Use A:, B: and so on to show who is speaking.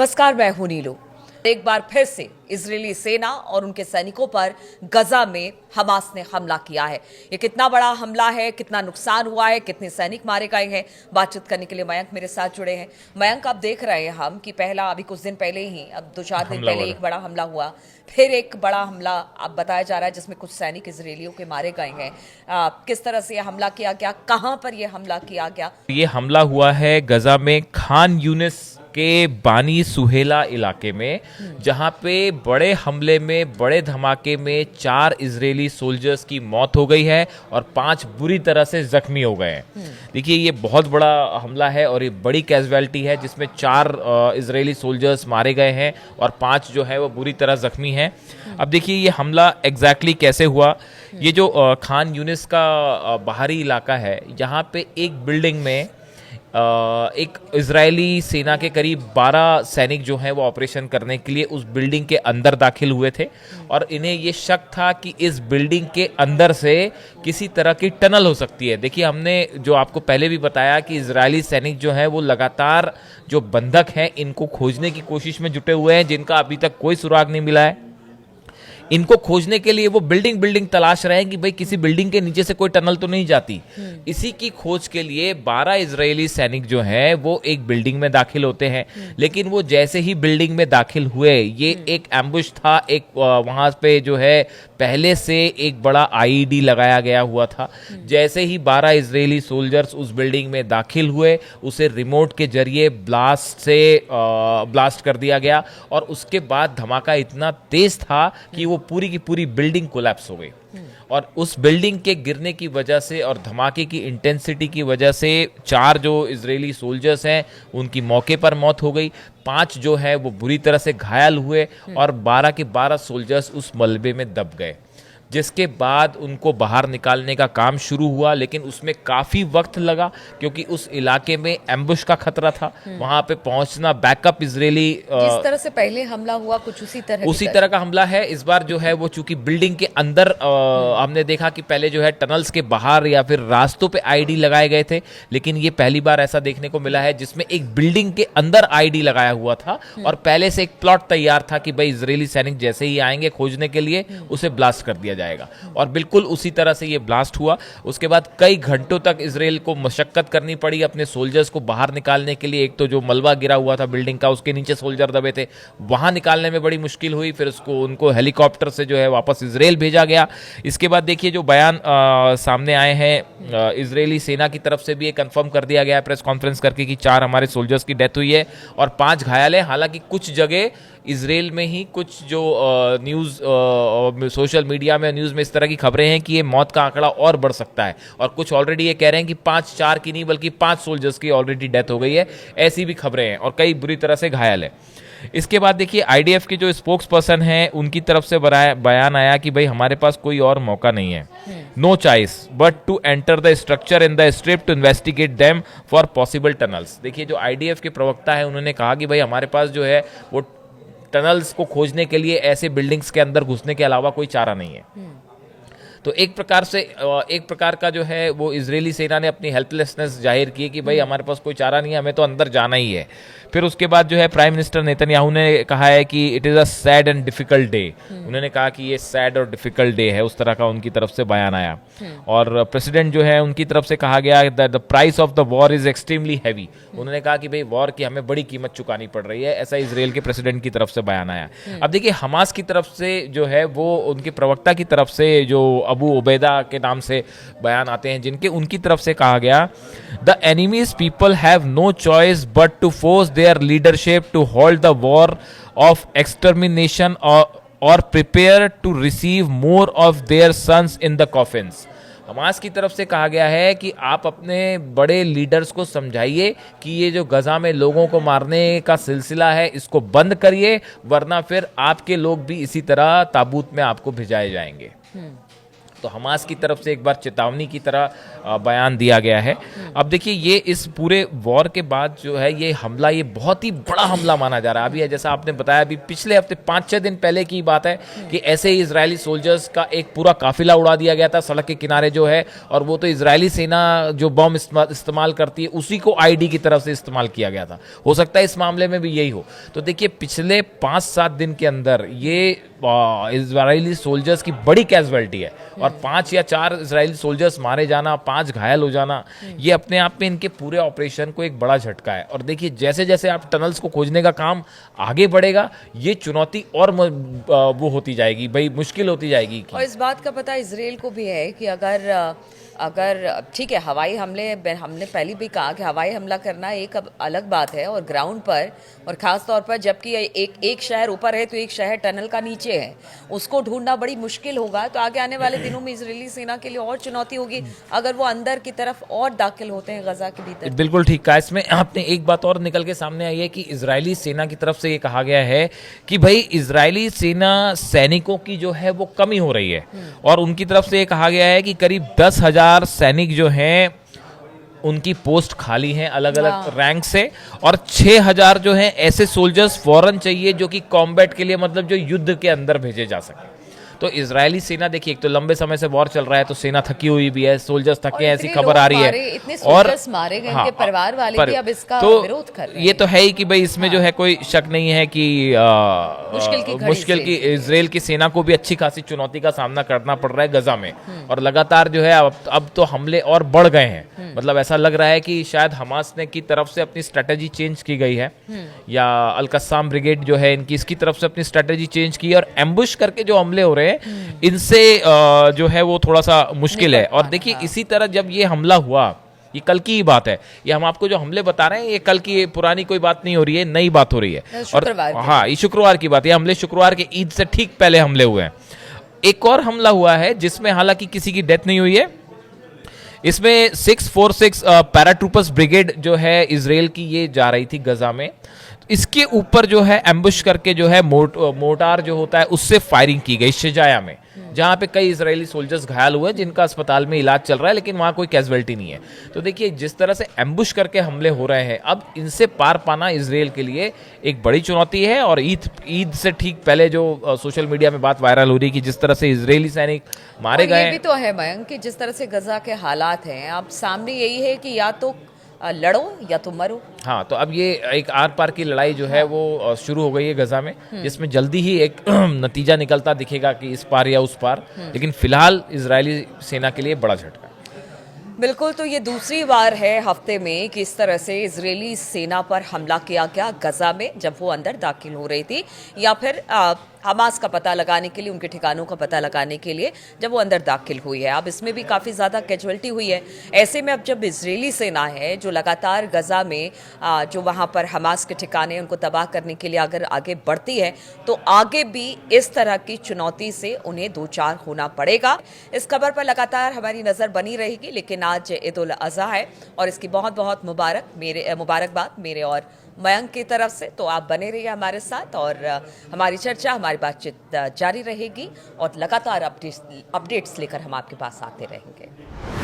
A: नमस्कार, मैं हूं नीलू। एक बार फिर से इजरायली सेना और उनके सैनिकों पर गजा में हमास ने हमला किया है। ये कितना बड़ा हमला है, कितना नुकसान हुआ है, कितने सैनिक मारे गए हैं, बातचीत करने के लिए मयंक मेरे साथ जुड़े हैं। मयंक, आप देख रहे हैं हम कि पहला अभी कुछ दिन पहले ही, अब 2-4 दिन पहले एक बड़ा हमला हुआ, फिर एक बड़ा हमला अब बताया जा रहा है जिसमें कुछ सैनिक इजरायलियों के मारे गए हैं। किस तरह से यह हमला किया गया, कहां पर यह हमला किया गया?
B: ये हमला हुआ है गजा में खान यूनिस के बानी सुहेला इलाके में, जहां पे बड़े हमले में, बड़े धमाके में 4 इजरायली सोल्जर्स की मौत हो गई है और 5 बुरी तरह से जख्मी हो गए हैं। देखिए, ये बहुत बड़ा हमला है और ये बड़ी कैजुअलिटी है जिसमें 4 इजरायली सोल्जर्स मारे गए हैं और 5 जो है वो बुरी तरह जख्मी हैं। अब देखिए, ये हमला एग्जैक्टली कैसे हुआ। ये जो खान यूनिस का बाहरी इलाका है, यहाँ पे एक बिल्डिंग में एक इजरायली सेना के करीब 12 सैनिक जो हैं वो ऑपरेशन करने के लिए उस बिल्डिंग के अंदर दाखिल हुए थे और इन्हें ये शक था कि इस बिल्डिंग के अंदर से किसी तरह की टनल हो सकती है। देखिए, हमने जो आपको पहले भी बताया कि इजरायली सैनिक जो हैं वो लगातार जो बंधक हैं इनको खोजने की कोशिश में जुटे हुए हैं, जिनका अभी तक कोई सुराग नहीं मिला है। इनको खोजने के लिए वो बिल्डिंग तलाश रहे हैं कि भाई किसी बिल्डिंग के नीचे से कोई टनल तो नहीं जाती। इसी की खोज के लिए 12 इजरायली सैनिक जो हैं वो एक बिल्डिंग में दाखिल होते हैं, लेकिन वो जैसे ही बिल्डिंग में दाखिल हुए, ये एक एम्बुश था। एक वहां पे जो है पहले से एक बड़ा आईईडी लगाया गया हुआ था। जैसे ही 12 इजरायली सोल्जर्स उस बिल्डिंग में दाखिल हुए, उसे रिमोट के जरिए ब्लास्ट कर दिया गया और उसके बाद धमाका इतना तेज था कि वो पूरी की पूरी बिल्डिंग कोलैप्स हो गई। और उस बिल्डिंग के गिरने की वजह से और धमाके की इंटेंसिटी की वजह से 4 जो इजरायली सोल्जर्स हैं उनकी मौके पर मौत हो गई, 5 जो है वो बुरी तरह से घायल हुए और 12 के 12 सोल्जर्स उस मलबे में दब गए। जिसके बाद उनको बाहर निकालने का काम शुरू हुआ, लेकिन उसमें काफ़ी वक्त लगा क्योंकि उस इलाके में एम्बुश का खतरा था। वहां पे पहुंचना, बैकअप इजरायली
A: जिस तरह से पहले हमला हुआ कुछ उसी तरह
B: का हमला है। इस बार जो है वो चूंकि बिल्डिंग के अंदर हमने देखा कि पहले जो है टनल्स के बाहर या फिर रास्तों पे आईडी लगाए गए थे, लेकिन ये पहली बार ऐसा देखने को मिला है जिसमें एक बिल्डिंग के अंदर आईडी लगाया हुआ था और पहले से एक प्लॉट तैयार था कि भाई इजरायली सैनिक जैसे ही आएंगे खोजने के लिए उसे ब्लास्ट कर दिया जाएगा। और बिल्कुल उसी तरह से ये ब्लास्ट हुआ। उसके बाद कई घंटों तक इजराइल को मशक्कत करनी पड़ी अपने सोल्जर्स को बाहर निकालने के लिए। एक तो जो मलबा गिरा हुआ था बिल्डिंग का, उसके नीचे सोल्जर दबे थे, वहां निकालने में बड़ी मुश्किल हुई। फिर उनको हेलीकॉप्टर से जो है वापस इजराइल भेजा गया। इसके बाद देखिए जो बयान सामने आए हैं इजरायली सेना की तरफ से भी ये कंफर्म कर दिया गया है प्रेस कॉन्फ्रेंस करके कि 4 हमारे सोल्जर्स की डेथ हुई है और 5 घायल है। हालांकि कुछ जगह इजराइल में ही कुछ जो न्यूज़ सोशल मीडिया में न्यूज़ में इस तरह की खबरें हैं कि ये मौत का आंकड़ा और बढ़ सकता है और कुछ ऑलरेडी ये कह रहे हैं कि 4 की नहीं बल्कि 5 सोल्जर्स की ऑलरेडी डेथ हो गई है। ऐसी भी खबरें हैं और कई बुरी तरह से घायल है। इसके बाद देखिए आईडीएफ के जो स्पोक्स पर्सन हैं उनकी तरफ से बयान आया कि भाई हमारे पास कोई और मौका नहीं है, no choice but to enter the structure in the strip to investigate them for possible tunnels. देखिए जो आईडीएफ के प्रवक्ता है उन्होंने कहा कि भाई हमारे पास जो है वो टनल्स को खोजने के लिए ऐसे बिल्डिंग्स के अंदर घुसने के अलावा कोई चारा नहीं है। तो एक प्रकार का जो है वो इजरायली सेना ने अपनी हेल्पलेसनेस जाहिर की कि भाई हमारे पास कोई चारा नहीं है, हमें तो अंदर जाना ही है। फिर उसके बाद जो है प्राइम मिनिस्टर नेतन्याहू ने कहा है कि it is a sad and difficult day. उन्होंने कहा कि ये सैड और डिफिकल्ट डे है, उस तरह का उनकी तरफ से बयान आया। और प्रेसिडेंट जो है उनकी तरफ से कहा गया that the price of the war is extremely heavy. उन्होंने कहा कि भाई वॉर की हमें बड़ी कीमत चुकानी पड़ रही है, ऐसा इजराइल के प्रेसिडेंट की तरफ से बयान आया। अब देखिए हमास की तरफ से जो है वो उनके प्रवक्ता की तरफ से जो अबू उबैदा के नाम से बयान आते हैं जिनके उनकी तरफ से कहा गया the enemies people have no choice but to force their leadership to hold the war of extermination और prepare to receive more of their sons in the coffins. Hamas की तरफ से कहा गया है कि आप अपने बड़े लीडर्स को समझाइए कि ये जो गजा में लोगों को मारने का सिलसिला है इसको बंद करिए, वरना फिर आपके लोग भी इसी तरह ताबूत में आपको भिजाए जाएंगे। तो हमास की तरफ से एक बार चेतावनी की तरह बयान दिया गया है। अब देखिए ये इस पूरे वॉर के बाद जो है ये हमला, ये बहुत ही बड़ा हमला माना जा रहा है। अभी जैसा आपने बताया, अभी पिछले हफ्ते 5-6 दिन पहले की बात है कि ऐसे ही इजरायली सोल्जर्स का एक पूरा काफिला उड़ा दिया गया था सड़क के किनारे जो है, और वो तो इजरायली सेना जो बम इस्तेमाल करती है उसी को आईडी की तरफ से इस्तेमाल किया गया था। हो सकता है इस मामले में भी यही हो। तो देखिए पिछले 5-7 दिन के अंदर ये इजरायली सोल्जर्स की बड़ी कैजुअलिटी है, और 5 या 4 इजरायली सोल्जर्स मारे जाना, 5 घायल हो जाना, ये अपने आप में इनके पूरे ऑपरेशन को एक बड़ा झटका है। और देखिए जैसे जैसे आप टनल्स को खोजने का काम आगे बढ़ेगा, ये चुनौती और वो होती जाएगी, भाई मुश्किल होती जाएगी।
A: और इस बात का पता इजराइल को भी है कि अगर ठीक है, हवाई हमले, हमने पहले भी कहा कि हवाई हमला करना एक अलग बात है, और ग्राउंड पर, और ख़ास तौर पर जबकि एक शहर ऊपर है तो एक शहर टनल का नीचे है, उसको ढूंढना बड़ी मुश्किल होगा। तो आगे आने वाले दिनों में इजरायली सेना के लिए और चुनौती होगी अगर वो अंदर की तरफ और दाखिल होते हैं गजा के भीतर।
B: बिल्कुल ठीक कहा। इसमें आपने एक बात और निकल के सामने आई है कि इजरायली सेना की तरफ से ये कहा गया है कि भाई इजरायली सेना सैनिकों की जो है वो कमी हो रही है, और उनकी तरफ से ये कहा गया है कि करीब 10,000 सैनिक जो हैं उनकी पोस्ट खाली हैं अलग अलग रैंक से, और 6,000 जो हैं ऐसे सोल्जर्स फौरन चाहिए जो कि कॉम्बैट के लिए, मतलब जो युद्ध के अंदर भेजे जा सके। तो इजरायली सेना देखिए, एक तो लंबे समय से वॉर चल रहा है तो सेना थकी हुई भी है, सोल्जर्स थके हैं, ऐसी खबर आ रही है,
A: इतने सोल्जर्स मारे गए, इनके परिवार वाले भी अब इसका विरोध कर रहे हैं।
B: ये तो है ही कि भाई इसमें जो है कोई शक नहीं है कि मुश्किल की इजराइल की सेना को भी अच्छी खासी चुनौती का सामना करना पड़ रहा है गजा में, और लगातार जो है अब तो हमले और बढ़ गए हैं। मतलब ऐसा लग रहा है कि शायद हमास ने की तरफ से अपनी स्ट्रेटेजी चेंज की गई है, या अल कस्साम ब्रिगेड जो है इनकी, इसकी तरफ से अपनी स्ट्रेटेजी चेंज की, और एम्बुश करके जो हमले हो रहे हैं इनसे जो है वो थोड़ा सा मुश्किल है। और देखिए इसी तरह जब ये हमला हुआ, ये कल की ही बात है, ये हम आपको जो हमले बता रहे हैं ये कल की, पुरानी कोई बात नहीं हो रही है, नई बात हो रही है। और हाँ, ये शुक्रवार की बात है, हमले शुक्रवार के ईद से ठीक पहले हमले हुए हैं। एक और हमला हुआ है जिसमें हालांकि किसी की डेथ नहीं हुई है। इसमें 646 पैराट्रूपर्स ब्रिगेड जो है इजराइल की, ये जा रही थी गजा में, इसके ऊपर जो है एम्बुश करके जो है मोर्टार जो होता है उससे फायरिंग की गई शिजाया में, जहां पे कई इजरायली सोल्जर्स घायल हुए जिनका अस्पताल में इलाज चल रहा है, लेकिन वहां कोई कैजुअलिटी नहीं है। तो देखिए जिस तरह से एम्बुश करके हमले हो रहे हैं, अब इनसे पार पाना इजराइल के लिए एक बड़ी चुनौती है। और ईद से ठीक पहले जो सोशल मीडिया में बात वायरल हो रही है कि जिस तरह से इजरायली सैनिक मारे गए,
A: ये भी तो है मयंक कि जिस तरह से गजा के हालात हैं, अब सामने यही है कि या तो लड़ो या तो मरो।
B: हाँ, तो अब ये एक आर पार की लड़ाई जो है वो शुरू हो गई है गजा में, जिसमें जल्दी ही एक नतीजा निकलता दिखेगा कि इस पार या उस पार, लेकिन फिलहाल इजरायली सेना के लिए बड़ा झटका।
A: बिल्कुल, तो ये दूसरी बार है हफ्ते में कि इस तरह से इजरायली सेना पर हमला किया गया गजा में, जब वो अंदर दाखिल हो रही थी, या फिर हमास का पता लगाने के लिए, उनके ठिकानों का पता लगाने के लिए जब वो अंदर दाखिल हुई है। अब इसमें भी काफ़ी ज़्यादा कैजुअलिटी हुई है। ऐसे में अब जब इजरायली सेना है जो लगातार गजा में जो वहाँ पर हमास के ठिकाने उनको तबाह करने के लिए अगर आगे बढ़ती है, तो आगे भी इस तरह की चुनौती से उन्हें दो चार होना पड़ेगा। इस खबर पर लगातार हमारी नज़र बनी रहेगी। लेकिन आज ईद उल अज़हा है और इसकी बहुत बहुत मुबारकबाद मेरे और मयंक की तरफ से। तो आप बने रहिए हमारे साथ, और हमारी चर्चा, हमारी बातचीत जारी रहेगी, और लगातार अपडेट्स लेकर हम आपके पास आते रहेंगे।